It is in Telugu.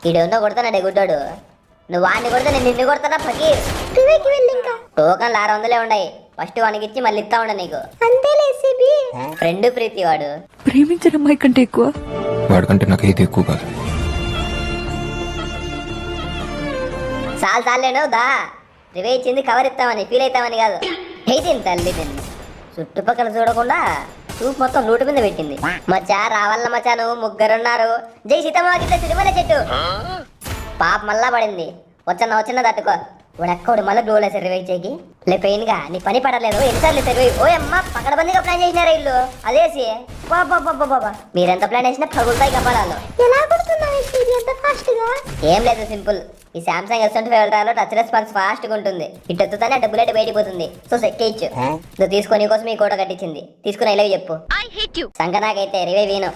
ఈడెన్నో కొడతానండి గుడ్డోడు. నువ్వు వాడిని కొడితే నేను నిన్ను కొడతానా ఫకీర్. వెళ్ళి ఇంకా టోకన్లు 600 ఉన్నాయి. ఫస్ట్ వానికి ఇచ్చి మళ్ళీ ఇస్తా ఉండ నీకు. అంతేలే సిబి. ఫ్రెండ్ ప్రీతి వాడు. ప్రేమించిన అమ్మాయి కంటే ఎక్కువ వాడికంటే నాకు ఏది ఎక్కువ కాదు. చాలేను దా. రివే ఇచ్చింది కవర్ ఇస్తామని ఫీల్ అవుతామని కాదు. అయిపోయింది తల్లి తింది. చుట్టుపక్కల చూడకుండా చూపు మొత్తం లూటు మీద పెట్టింది. మచ్చా రావాల మచ్చా, నువ్వు ముగ్గురున్నారు. జై సీతమ్మ సిరిమల చెట్టు. పాప మళ్ళా పడింది. వచ్చిన తట్టుకో. వాడు ఎక్కడు మళ్ళీ గ్లోల్ వేసారు రివైవ్ చేయకి. లే పెయిన్ గా నీ పని పడలేదు. ఎన్నిసార్లు రివైవ్. ఓ అమ్మ పకడబందిగా ప్లాన్ చేసినారా ఇల్లు. అదేసి బాబా మీరెంత ప్లాన్ చేసినా పగులుతాయి కపాలాలు. ఎలా ఏం లేదు, సింపుల్. ఈ సామ్సంగ్ S25 అల్ట్రాలో టచ్ రెస్పాన్స్ ఫాస్ట్ గా ఉంటుంది. ఇటు ఎత్తుతానే అటు బుల్లెట్ బయటిపోతుంది. సో సెక్కేయచ్చు. నువ్వు తీసుకొని కోసం ఈ కోట కట్టించింది. తీసుకుని ఇలా చెప్పు. సంక నాకైతే రివైవ్ వీను.